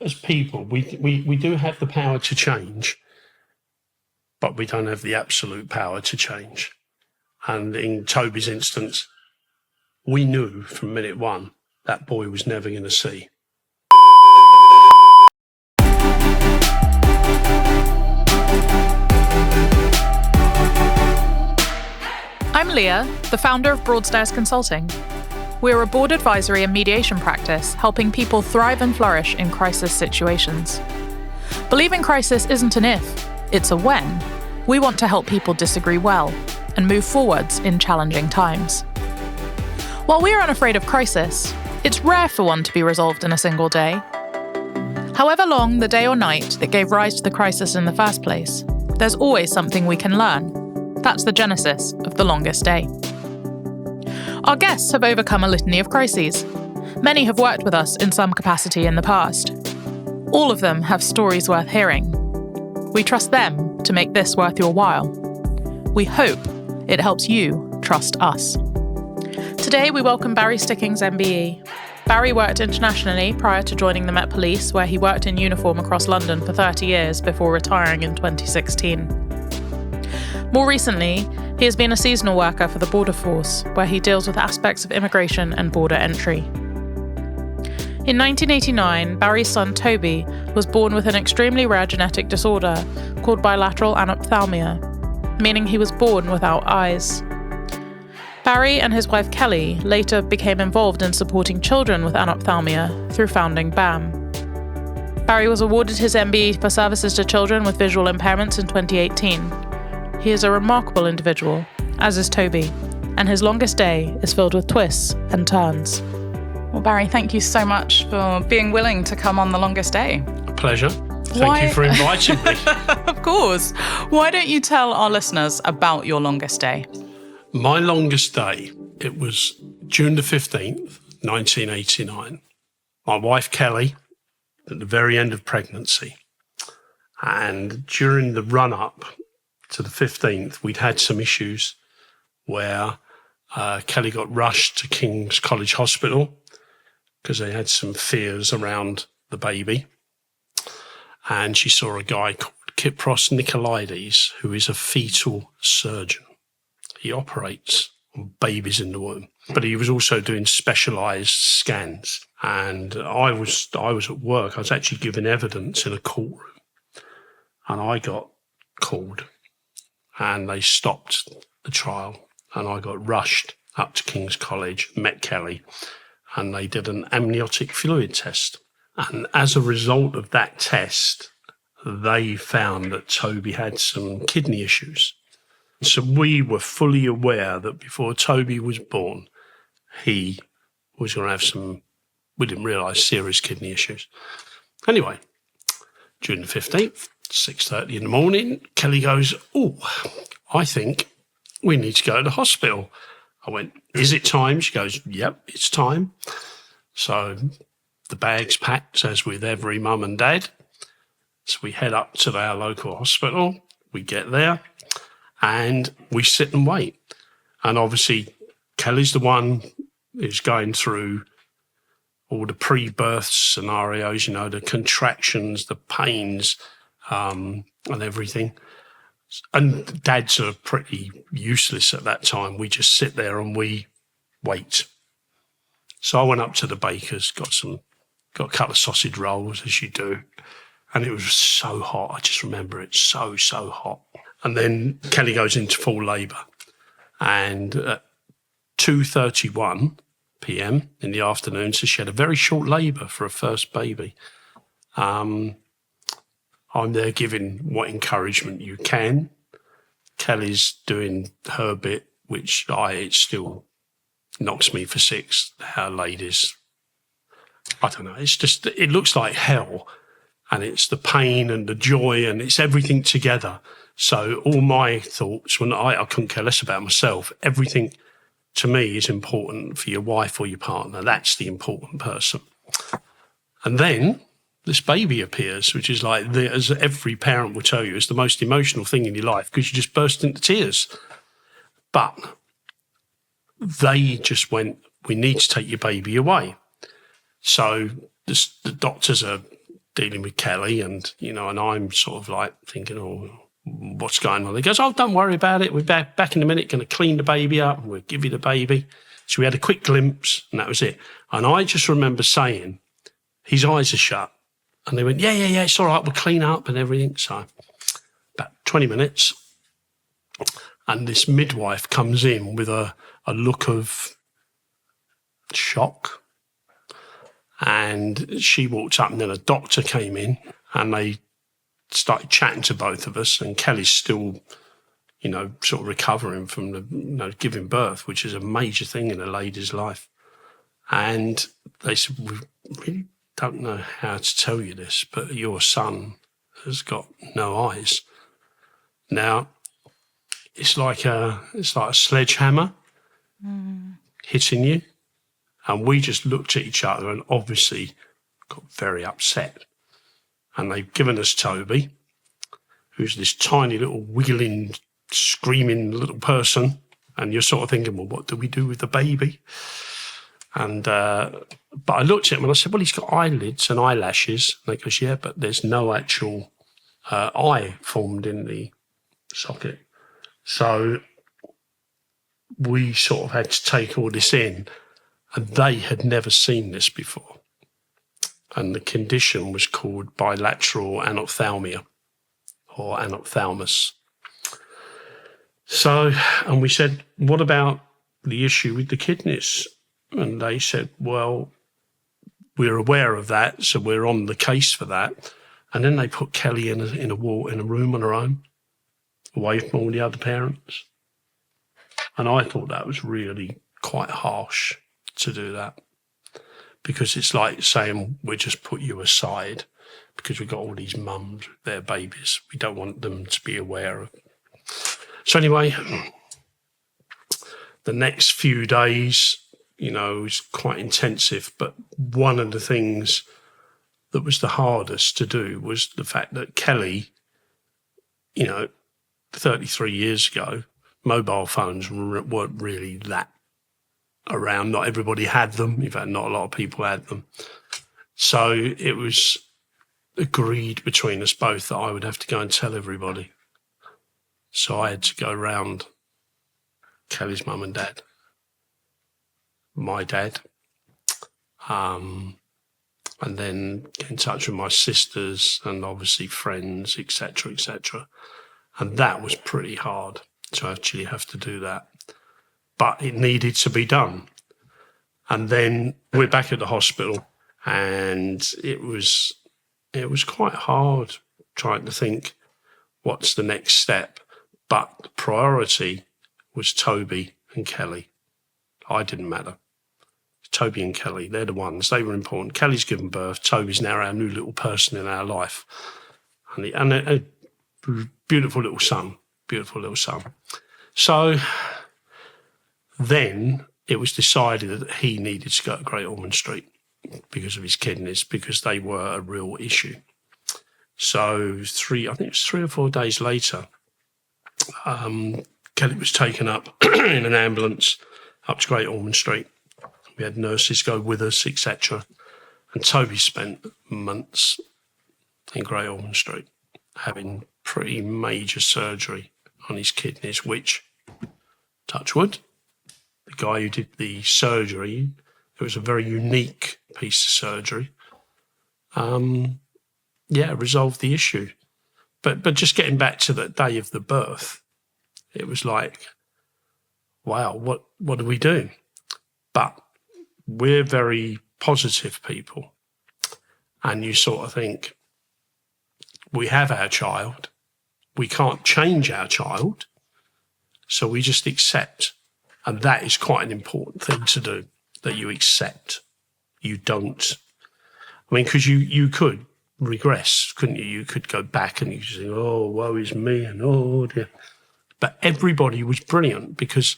as people, we do have the power to change, but we don't have the absolute power to change. And in Toby's instance, we knew from minute one that boy was never going to see. I'm Leah, the founder of Broadstairs Consulting. We're a board advisory and mediation practice helping people thrive and flourish in crisis situations. Believing crisis isn't an if, it's a when. We want to help people disagree well and move forwards in challenging times. While we are unafraid of crisis, it's rare for one to be resolved in a single day. However long the day or night that gave rise to the crisis in the first place, there's always something we can learn. That's the genesis of The Longest Day. Our guests have overcome a litany of crises. Many have worked with us in some capacity in the past. All of them have stories worth hearing. We trust them to make this worth your while. We hope it helps you trust us. Today we welcome Barry Stickings MBE. Barry worked internationally prior to joining the Met Police, where he worked in uniform across London for 30 years before retiring in 2016. More recently, he has been a seasonal worker for the Border Force, where he deals with aspects of immigration and border entry. In 1989, Barry's son Toby was born with an extremely rare genetic disorder called bilateral anophthalmia, meaning he was born without eyes. Barry and his wife Kelly later became involved in supporting children with anophthalmia through founding BAM. Barry was awarded his MBE for services to children with visual impairments in 2018. He is a remarkable individual, as is Toby, and his longest day is filled with twists and turns. Well, Barry, thank you so much for being willing to come on The Longest Day. A pleasure. Thank you for inviting me. Of course. Why don't you tell our listeners about your longest day? My longest day, it was June the 15th, 1989. My wife Kelly, at the very end of pregnancy. And during the run-up to the 15th, we'd had some issues where Kelly got rushed to King's College Hospital because they had some fears around the baby. And she saw a guy called Kypros Nicolaides, who is a fetal surgeon. He operates on babies in the womb, but he was also doing specialised scans. And I was at work. I was actually giving evidence in a courtroom, and I got called, and they stopped the trial, and I got rushed up to King's College, met Kelly, and they did an amniotic fluid test. And as a result of that test, they found that Toby had some kidney issues. So we were fully aware that before Toby was born, he was going to have some, we didn't realise, serious kidney issues. Anyway, June the 15th, 6:30 in the morning, Kelly goes, "Oh, I think we need to go to the hospital." I went, "Is it time?" She goes, "Yep, it's time." So the bag's packed, as with every mum and dad. So we head up to our local hospital. We get there and we sit and wait. And obviously, Kelly's the one who's going through all the pre-birth scenarios, you know, the contractions, the pains, and everything. And dads are pretty useless at that time. We just sit there and we wait. So I went up to the baker's, got a couple of sausage rolls, as you do. And it was so hot. I just remember it so hot. And then Kelly goes into full labour. And at 2:31 p.m. in the afternoon, so she had a very short labour for a first baby. I'm there giving what encouragement you can. Kelly's doing her bit, which it still knocks me for six. Our ladies, I don't know, it's just, it looks like hell. And it's the pain and the joy and it's everything together. So all my thoughts, when I couldn't care less about myself, everything to me is important for your wife or your partner. That's the important person. And then this baby appears, which is like, as every parent will tell you, is the most emotional thing in your life because you just burst into tears. But they just went, "We need to take your baby away." So the doctors are dealing with Kelly, and and I'm sort of like thinking, oh, what's going on? He goes, oh, don't worry about it. We're back in a minute, going to clean the baby up, and we'll give you the baby. So we had a quick glimpse, and that was it. And I just remember saying, his eyes are shut. And they went, yeah, it's all right, we'll clean up and everything. So about 20 minutes, and this midwife comes in with a look of shock. And she walked up, and then a doctor came in, and they started chatting to both of us. And Kelly's still, sort of recovering from the, giving birth, which is a major thing in a lady's life. And they said, we really don't know how to tell you this, but your son has got no eyes. Now, it's like a sledgehammer hitting you. And we just looked at each other and obviously got very upset. And they've given us Toby, who's this tiny little wiggling, screaming little person. And you're sort of thinking, well, what do we do with the baby? And but I looked at him and I said, well, he's got eyelids and eyelashes. And they goes, yeah, but there's no actual eye formed in the socket. So we sort of had to take all this in, and they had never seen this before. And the condition was called bilateral anophthalmia, or anophthalmus. So, and we said, what about the issue with the kidneys? And they said, well, we're aware of that, so we're on the case for that. And then they put Kelly in a room on her own, away from all the other parents. And I thought that was really quite harsh to do that, because it's like saying, we just put you aside because we've got all these mums with their babies. We don't want them to be aware of. So anyway, the next few days, was quite intensive. But one of the things that was the hardest to do was the fact that Kelly, 33 years ago, mobile phones weren't really that around. Not everybody had them. In fact, not a lot of people had them. So it was agreed between us both that I would have to go and tell everybody. So I had to go around Kelly's mum and dad, my dad, and then get in touch with my sisters and obviously friends, etc., etc. And that was pretty hard to actually have to do that. But it needed to be done. And then we're back at the hospital, and it was quite hard trying to think what's the next step. But the priority was Toby and Kelly. I didn't matter. Toby and Kelly, they're the ones. They were important. Kelly's given birth. Toby's now our new little person in our life. And a beautiful little son. Beautiful little son. So then it was decided that he needed to go to Great Ormond Street because of his kidneys, because they were a real issue. So I think it was 3 or 4 days later, Kelly was taken up in an ambulance up to Great Ormond Street. We had nurses go with us, etc. And Toby spent months in Great Ormond Street having pretty major surgery on his kidneys, which, touch wood, the guy who did the surgery, it was a very unique piece of surgery, resolved the issue. But just getting back to the day of the birth, it was like, wow, what do we do? But we're very positive people. And you sort of think, we have our child. We can't change our child. So we just accept. And that is quite an important thing to do, that you accept. You don't. I mean, because you could regress, couldn't you? You could go back and you could say, oh, woe is me, and oh dear. But everybody was brilliant, because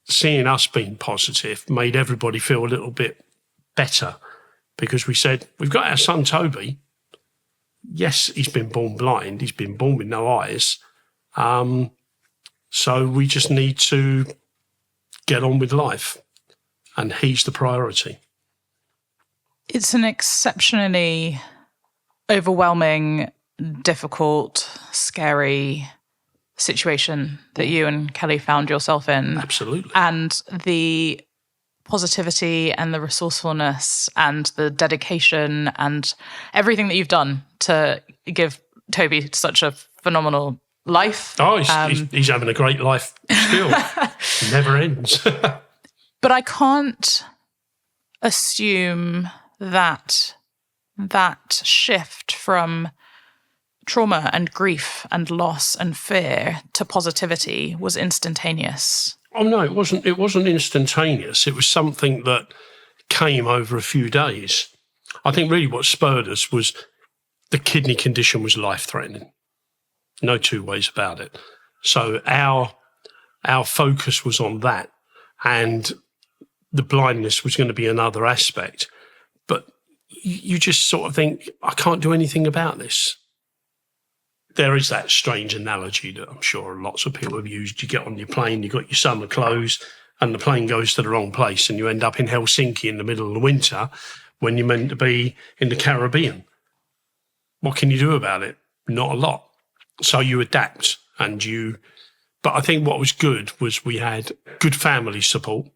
seeing us being positive made everybody feel a little bit better, because we said, we've got our son Toby. Yes, he's been born blind. He's been born with no eyes. So we just need to get on with life. And he's the priority. It's an exceptionally overwhelming, difficult, scary situation that you and Kelly found yourself in. Absolutely. And the positivity and the resourcefulness and the dedication and everything that you've done to give Toby such a phenomenal life. Oh, he's having a great life still. Never ends. But I can't assume that shift from trauma and grief and loss and fear to positivity was instantaneous. Oh no, it wasn't. It wasn't instantaneous. It was something that came over a few days. I think really what spurred us was the kidney condition was life-threatening. No two ways about it. So our focus was on that, and the blindness was going to be another aspect. But you just sort of think, I can't do anything about this. There is that strange analogy that I'm sure lots of people have used. You get on your plane, you've got your summer clothes, and the plane goes to the wrong place, and you end up in Helsinki in the middle of the winter when you're meant to be in the Caribbean. What can you do about it? Not a lot. So you adapt, but I think what was good was we had good family support,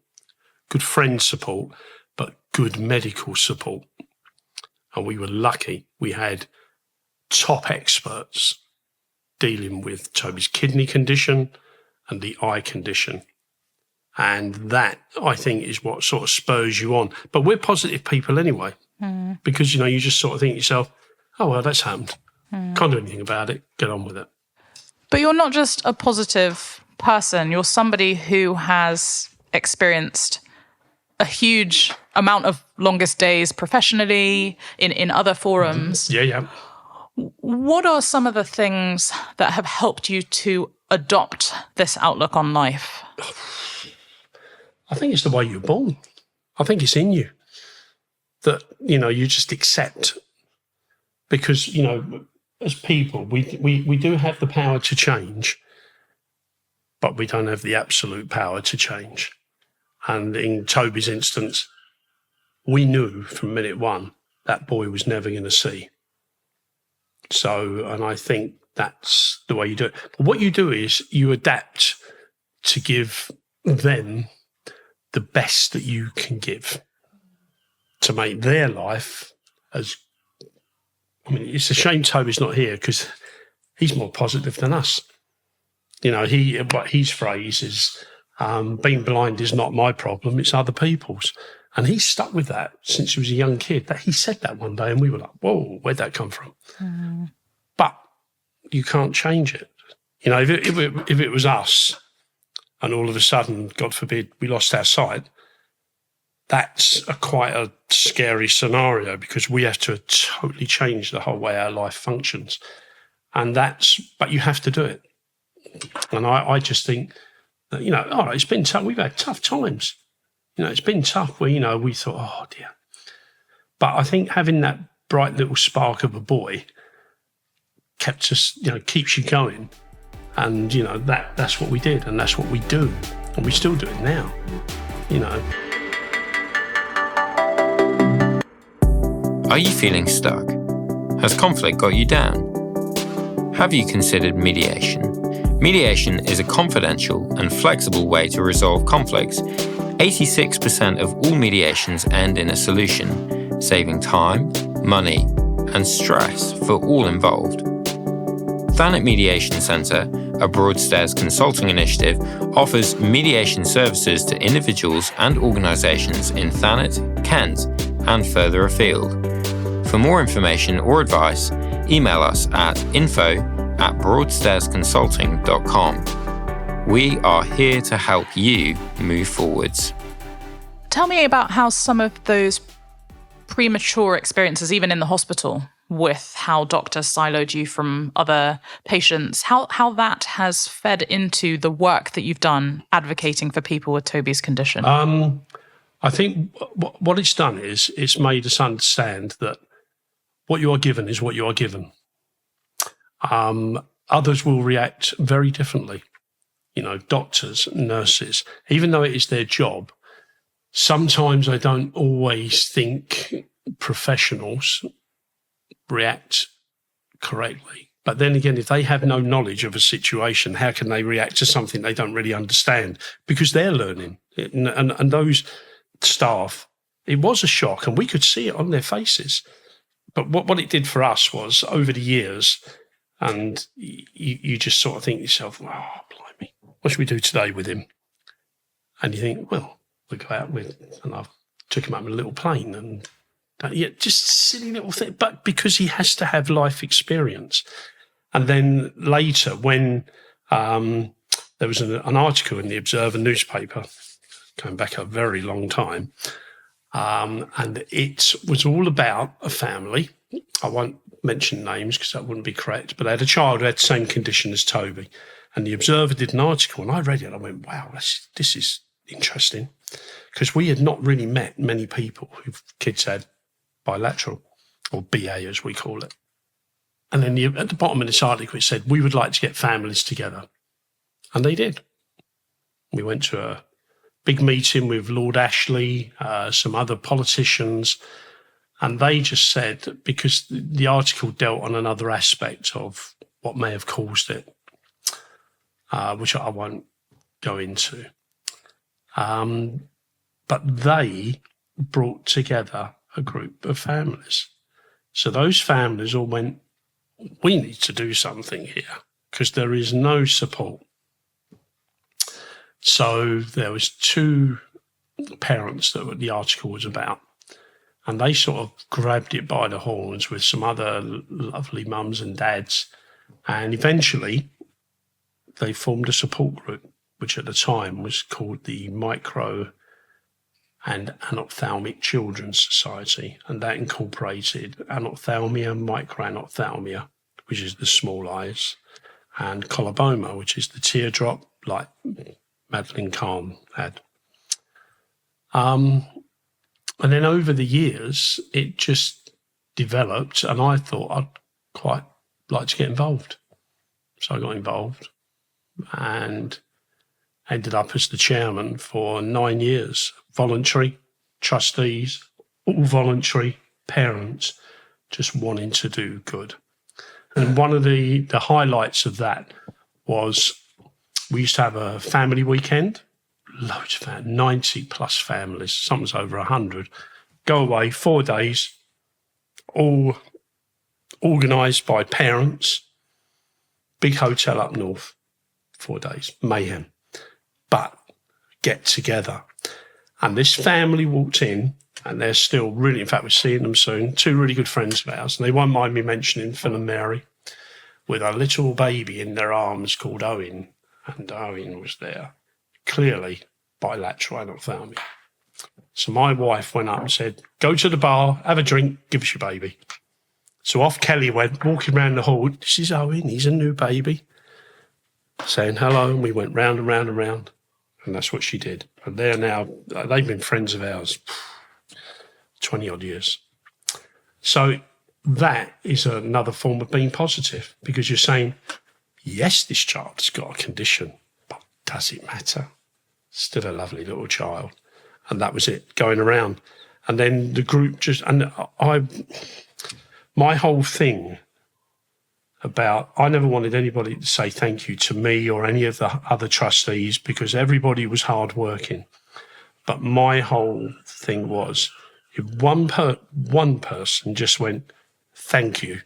good friend support, but good medical support. And we were lucky. We had top experts dealing with Toby's kidney condition and the eye condition. And that, I think, is what sort of spurs you on. But we're positive people anyway, because, you just sort of think to yourself, oh, well, that's happened. Can't do anything about it. Get on with it. But you're not just a positive person. You're somebody who has experienced a huge amount of longest days professionally in other forums. Yeah. What are some of the things that have helped you to adopt this outlook on life? I think it's the way you're born. I think it's in you that, you just accept. Because, as people, we do have the power to change, but we don't have the absolute power to change. And in Toby's instance, we knew from minute one that boy was never going to see. So, and I think that's the way you do it. But what you do is you adapt to give them the best that you can give to make their life as, it's a shame Toby's not here because he's more positive than us. What his phrase is, being blind is not my problem, it's other people's. And he's stuck with that since he was a young kid. That he said that one day and we were like, whoa, where'd that come from? But you can't change it. If it was us and all of a sudden, God forbid, we lost our sight, that's quite a scary scenario because we have to totally change the whole way our life functions. But you have to do it. And I just think that, all right, it's been tough. We've had tough times. It's been tough where, we thought, oh dear. But I think having that bright little spark of a boy kept us, keeps you going. And, that's what we did and that's what we do. And we still do it now, Are you feeling stuck? Has conflict got you down? Have you considered mediation? Mediation is a confidential and flexible way to resolve conflicts. 86% of all mediations end in a solution, saving time, money, and stress for all involved. Thanet Mediation Centre, a Broadstairs consulting initiative, offers mediation services to individuals and organisations in Thanet, Kent, and further afield. For more information or advice, email us at info@broadstairsconsulting.com. We are here to help you move forwards. Tell me about how some of those premature experiences, even in the hospital, with how doctors siloed you from other patients, how that has fed into the work that you've done advocating for people with Toby's condition. I think what it's done is it's made us understand that what you are given is what you are given. Others will react very differently. Doctors, nurses, even though it is their job, sometimes I don't always think professionals react correctly. But then again, if they have no knowledge of a situation, how can they react to something they don't really understand? Because they're learning. And those staff, it was a shock, and we could see it on their faces. But what it did for us was, over the years, and you just sort of think to yourself, oh, blimey, what should we do today with him? And you think, well, we'll go out with, and I took him up in a little plane, and just silly little thing. But because he has to have life experience. And then later, when there was an article in the Observer newspaper, going back a very long time, and it was all about a family. I won't mention names because that wouldn't be correct, but they had a child who had the same condition as Toby. And the Observer did an article, and I read it, and I went, wow, this is interesting. Because we had not really met many people whose kids had bilateral, or BA as we call it. And then at the bottom of this article, it said, we would like to get families together. And they did. We went to a big meeting with Lord Ashley, some other politicians, and they just said, because the article dealt on another aspect of what may have caused it, which I won't go into. But they brought together a group of families. So those families all went, we need to do something here because there is no support. So there was two parents that the article was about, and they sort of grabbed it by the horns with some other lovely mums and dads, and eventually they formed a support group, which at the time was called the Micro and Anophthalmic Children's Society, and that incorporated anophthalmia, microanophthalmia, which is the small eyes, and coloboma, which is the teardrop, like Madeline Kahn had. And then over the years, it just developed, and I thought I'd quite like to get involved. So I got involved and ended up as the chairman for 9 years. Voluntary, trustees, all voluntary, parents just wanting to do good. And one of the highlights of that was we used to have a family weekend, loads of families, 90 plus families, sometimes over 100, go away 4 days, all organised by parents, big hotel up north, 4 days, mayhem, but get together. And this family walked in, and they're still really, in fact, we're seeing them soon, two really good friends of ours, and they won't mind me mentioning Phil and Mary, with a little baby in their arms called Owen, and Owen was there, clearly bilateral anophthalmia. So my wife went up and said, go to the bar, have a drink, give us your baby. So off Kelly went, walking around the hall, this is Owen, he's a new baby, saying hello, and we went round and round and round, and that's what she did. And they're now, they've been friends of ours 20 odd years. So that is another form of being positive, because you're saying, yes, this child has got a condition, but does it matter? Still a lovely little child. And that was it, going around. And then the group just, and my whole thing about, I never wanted anybody to say thank you to me or any of the other trustees, because everybody was hardworking. But my whole thing was, if one person just went, thank you,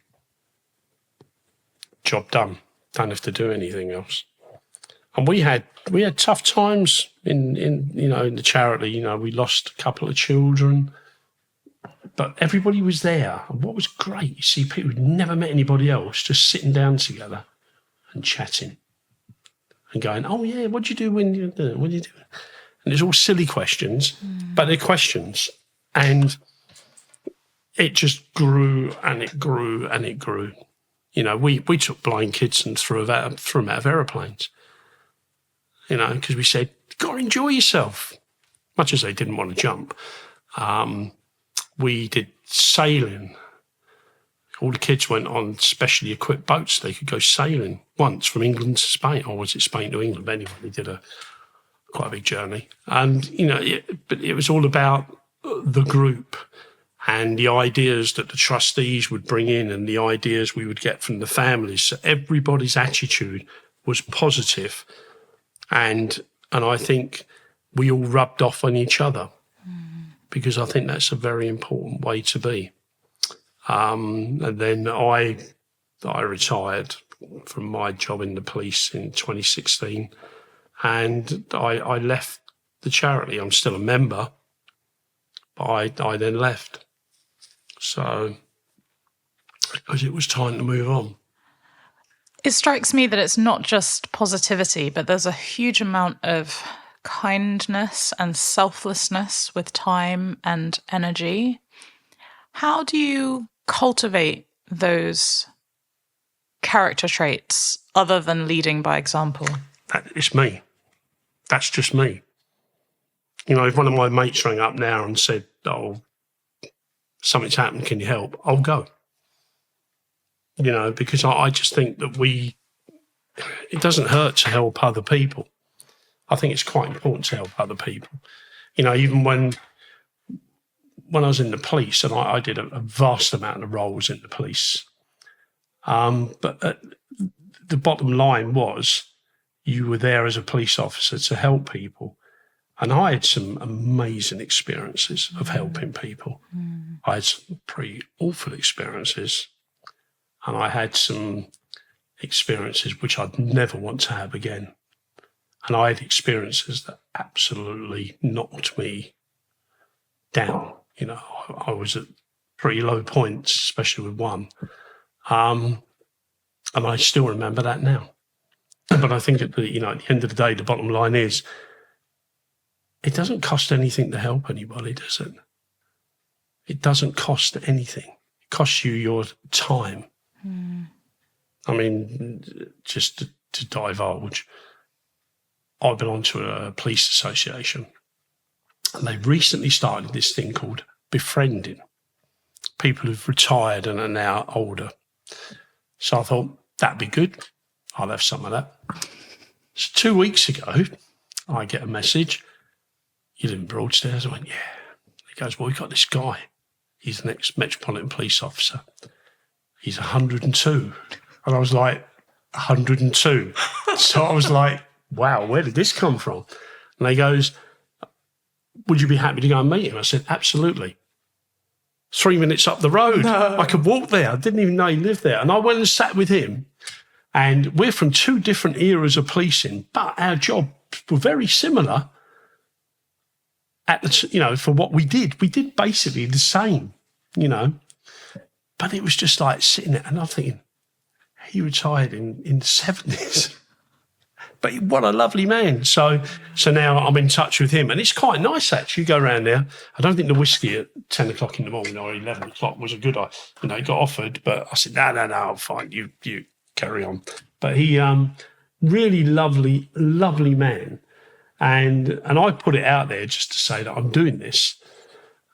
job done. Don't have to do anything else. And we had tough times in the charity. We lost a couple of children, but everybody was there. And what was great, you see people who'd never met anybody else just sitting down together and chatting and going, oh yeah, what do you do when you're doing? What do you do? And it's all silly questions, but they're questions. And it just grew and it grew and it grew. We took blind kids and threw them out of aeroplanes, because we said, got to enjoy yourself, much as they didn't want to jump. We did sailing. All the kids went on specially equipped boats. They could go sailing once from England to Spain, or was it Spain to England? Anyway, we did quite a big journey. And, but it was all about the group and the ideas that the trustees would bring in and the ideas we would get from the families. So everybody's attitude was positive, and I think we all rubbed off on each other, because I think that's a very important way to be. And then I retired from my job in the police in 2016, and I left the charity. I'm still a member, but I then left. So, because it was time to move on. It strikes me that it's not just positivity, but there's a huge amount of kindness and selflessness with time and energy. How do you cultivate those character traits other than leading by example? It's me. That's just me. You know, if one of my mates rang up now and said, "Oh, something's happened, can you help?" I'll go. You know, because I just think that it doesn't hurt to help other people. I think it's quite important to help other people. You know, even when I was in the police, and I did a vast amount of roles in the police, but the bottom line was you were there as a police officer to help people. And I had some amazing experiences of helping people. I had some pretty awful experiences, and I had some experiences which I'd never want to have again. And I had experiences that absolutely knocked me down. You know, I was at pretty low points, especially with one. And I still remember that now. But I think at the end of the day, the bottom line is, it doesn't cost anything to help anybody, does it? It doesn't cost anything. It costs you your time. I mean, just to divulge, I belong to a police association, and they've recently started this thing called befriending people who've retired and are now older. So I thought, that'd be good. I'll have some of that. So 2 weeks ago, I get a message. "You live in Broadstairs?" I went, "Yeah." He goes, "Well, we've got this guy. He's an ex-Metropolitan Police officer. He's 102. And I was like, 102? So I was like, wow, where did this come from? And he goes, "Would you be happy to go and meet him?" I said, "Absolutely." 3 minutes up the road. No. I could walk there. I didn't even know he lived there. And I went and sat with him. And we're from two different eras of policing, but our jobs were very similar. For what we did basically the same, but it was just like sitting there, and I'm thinking, he retired in the 70s, but what a lovely man. So now I'm in touch with him, and it's quite nice actually. You go around there. I don't think the whiskey at 10 o'clock in the morning or 11 o'clock was a good idea. He got offered, but I said, no, I'm fine. You carry on. But he, really lovely man. And I put it out there just to say that I'm doing this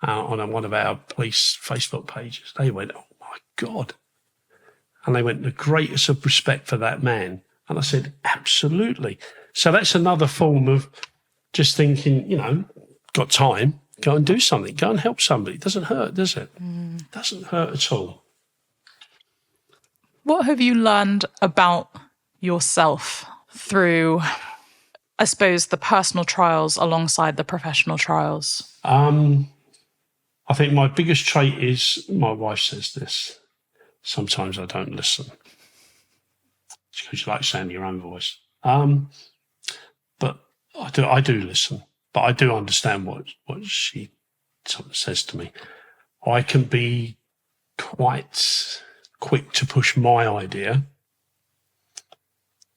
on one of our police Facebook pages. They went, "Oh, my God." And they went, "The greatest of respect for that man." And I said, absolutely. So that's another form of just thinking, got time, go and do something. Go and help somebody. It doesn't hurt, does it? It doesn't hurt at all. What have you learned about yourself through, I suppose, the personal trials alongside the professional trials? I think my biggest trait is, my wife says this, sometimes I don't listen. Because you like saying your own voice. But I do listen. But I do understand what she sort of says to me. I can be quite quick to push my idea,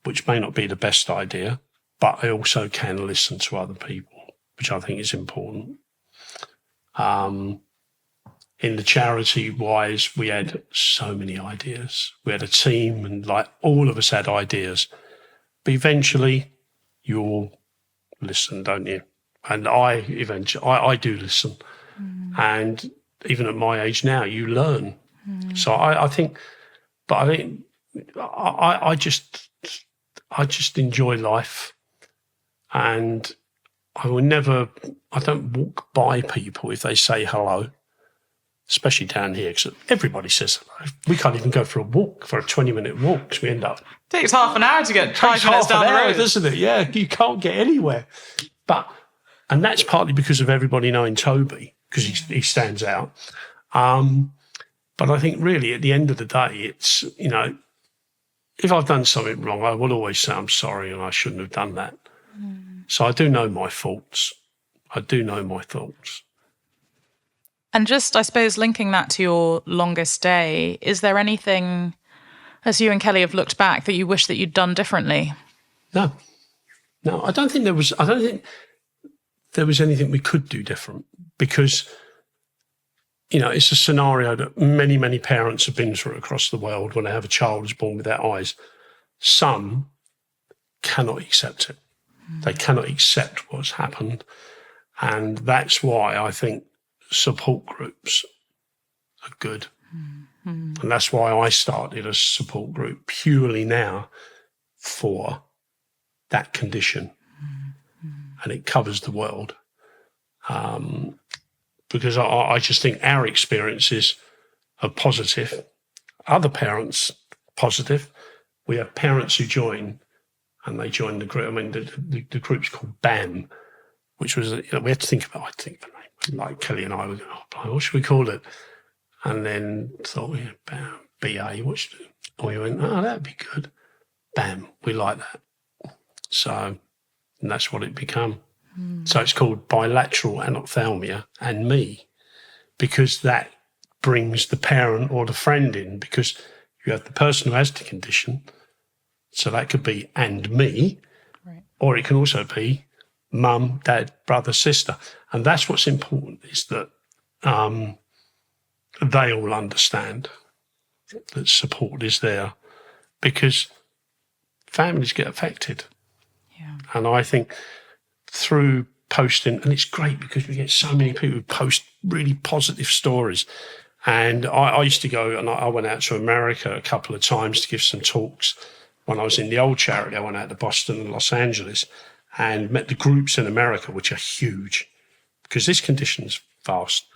which may not be the best idea, but I also can listen to other people, which I think is important. In the charity-wise, we had so many ideas. We had a team, and all of us had ideas. But eventually, you all listen, don't you? And I do listen. And even at my age now, you learn. So I think I just enjoy life, and I don't walk by people if they say hello. especially down here, because everybody says we can't even go for a walk, for a 20-minute walk, because we end up... Takes half an hour to get 5 minutes down the road. Doesn't it? Yeah, you can't get anywhere. And that's partly because of everybody knowing Toby, because he stands out. But I think really at the end of the day, it's, you know, if I've done something wrong, I will always say I'm sorry and I shouldn't have done that. So I do know my faults. And just, I suppose, linking that to your longest day, is there anything, as you and Kelly have looked back, that you wish that you'd done differently? No, I don't think there was anything we could do different, because, you know, it's a scenario that many, many parents have been through across the world when they have a child who's born without eyes. Some cannot accept it. They cannot accept what's happened. And that's why I think support groups are good. And that's why I started a support group purely now for that condition. And it covers the world. Because I just think our experiences are positive. Other parents, positive. We have parents who join, and they join the group. I mean, the group's called BAM, which was, you know, we had to think about, the name. Like Kelly and I were going, what should we call it? And then thought, yeah, BAM, BA, what should we do? And we went, that'd be good. BAM, we like that. So, and that's what it became. So it's called bilateral anophthalmia and me, because that brings the parent or the friend in, because you have the person who has the condition. So that could be and me, right. Or it can also be mum, dad, brother, sister. And that's what's important, is that they all understand that support is there, because families get affected. Yeah. And I think through posting, and it's great because we get so many people who post really positive stories. And I used to go, and I went out to America a couple of times to give some talks. When I was in the old charity, I went out to Boston and Los Angeles and met the groups in America, which are huge, because this condition's vast.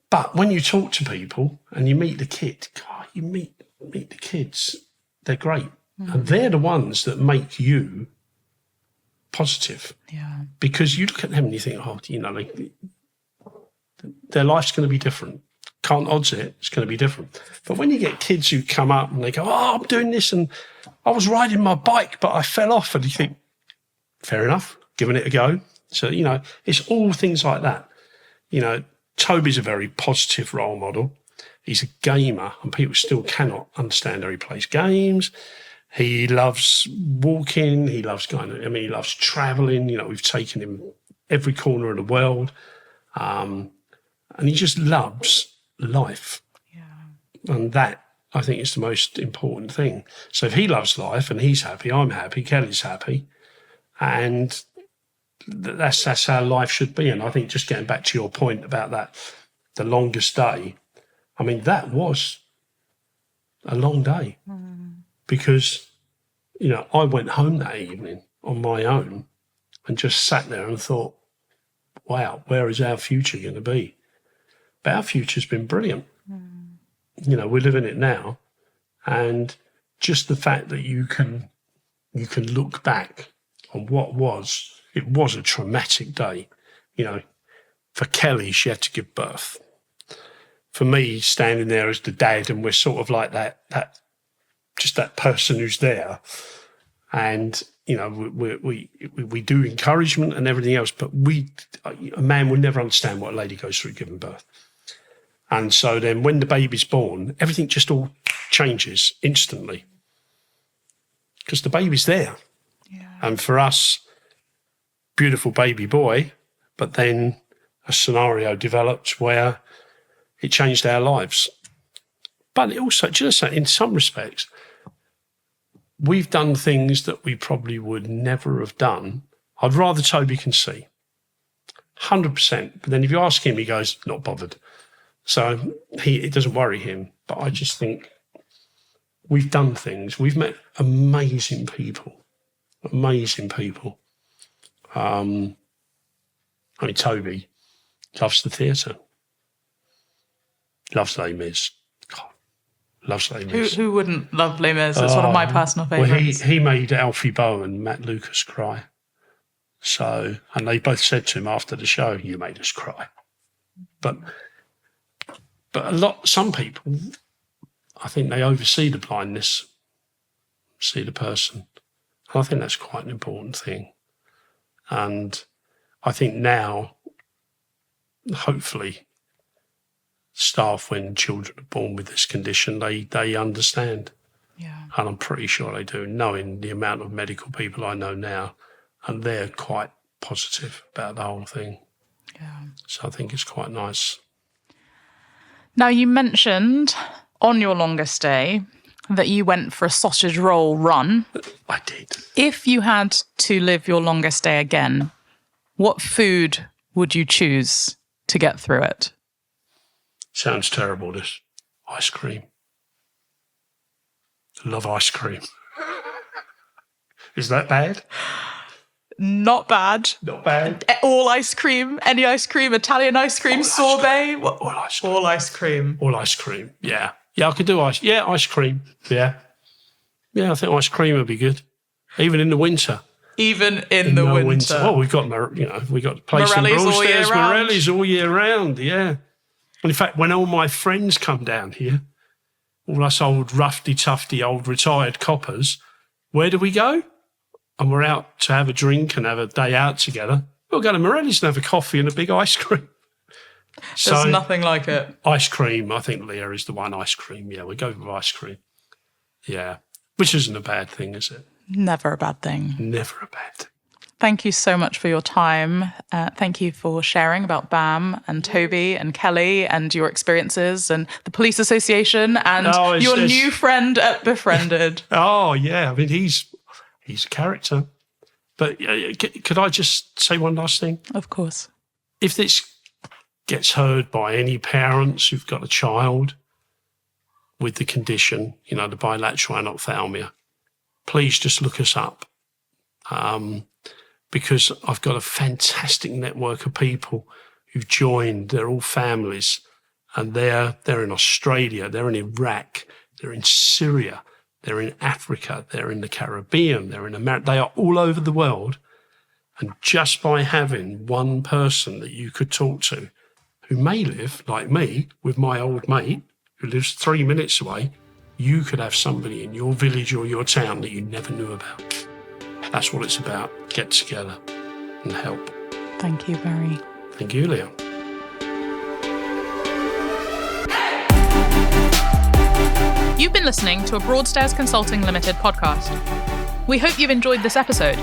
But when you talk to people and you meet the kid, God, you meet the kids, they're great. And they're the ones that make you positive. Yeah. Because you look at them and you think, oh, you know, their life's going to be different. Can't odds it, it's going to be different. But when you get kids who come up and they go, oh, I'm doing this and I was riding my bike, but I fell off, and you think, fair enough, giving it a go. So, you know, it's all things like that. You know, Toby's a very positive role model. He's a gamer, and people still cannot understand how he plays games. He loves walking. He loves he loves traveling. You know, we've taken him every corner of the world. And he just loves life. Yeah. And that, I think, is the most important thing. So if he loves life and he's happy, I'm happy, Kelly's happy. And that's how life should be. And I think, just getting back to your point about that, the longest day, I mean, that was a long day. Because, you know, I went home that evening on my own and just sat there and thought, wow, where is our future going to be? But our future's been brilliant. You know, we're living it now. And just the fact that you can look back on what was, it was a traumatic day. You know, for Kelly, she had to give birth. For me, standing there as the dad, and we're sort of like that person who's there. And, you know, we do encouragement and everything else, but a man will never understand what a lady goes through giving birth. And so then when the baby's born, everything just all changes instantly, because the baby's there. Yeah. And for us, beautiful baby boy, but then a scenario developed where it changed our lives. But it also, do you know something, in some respects, we've done things that we probably would never have done. I'd rather Toby can see, 100%. But then if you ask him, he goes, not bothered. So it doesn't worry him. But I just think we've done things. We've met amazing people. I mean, Toby loves the theatre. Loves Les Mis. God, loves Les Mis. Who wouldn't love Les Mis? It's one of my personal favourites. Well, he made Alfie Boe and Matt Lucas cry. So, and they both said to him after the show, "You made us cry." But some people, I think they oversee the blindness, see the person. I think that's quite an important thing. And I think now, hopefully, staff, when children are born with this condition, they understand. Yeah. And I'm pretty sure they do, knowing the amount of medical people I know now, and they're quite positive about the whole thing. Yeah. So I think it's quite nice. Now, you mentioned on your longest day that you went for a sausage roll run. I did. If you had to live your longest day again, what food would you choose to get through it? Sounds terrible, this. Ice cream. Love ice cream. Is that bad? Not bad. Not bad. All ice cream, any ice cream, Italian ice cream, sorbet. All ice cream. All ice cream. All ice cream, yeah. Yeah, I could do ice. Yeah, ice cream, yeah. Yeah, I think ice cream would be good. Even in the winter. Even in the winter. Well, we've got a place in Broadstairs, Morelli's all year round, yeah. And in fact, when all my friends come down here, all us old roughy-tufty old retired coppers, where do we go? And we're out to have a drink and have a day out together. We'll go to Morelli's and have a coffee and a big ice cream. There's nothing like it. Ice cream, I think Leah is the one. Ice cream, yeah, we go with ice cream. Yeah, which isn't a bad thing, is it? Never a bad thing. Never a bad thing. Thank you so much for your time. Thank you for sharing about BAM and Toby and Kelly and your experiences and the police association and your new friend at Befriended. Oh, yeah. I mean, he's a character. But could I just say one last thing? Of course. If this gets heard by any parents who've got a child with the condition, the bilateral anophthalmia, please just look us up. Because I've got a fantastic network of people who've joined. They're all families, and they're in Australia, they're in Iraq, they're in Syria, they're in Africa, they're in the Caribbean, they're in America. They are all over the world. And just by having one person that you could talk to who may live, like me, with my old mate who lives 3 minutes away, you could have somebody in your village or your town that you never knew about. That's what it's about. Get together and help. Thank you, Barry. Thank you, Leah. You've been listening to a Broadstairs Consulting Limited podcast. We hope you've enjoyed this episode.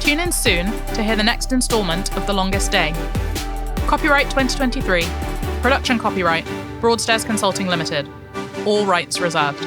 Tune in soon to hear the next instalment of The Longest Day. Copyright 2023. Production copyright Broadstairs Consulting Limited. All rights reserved.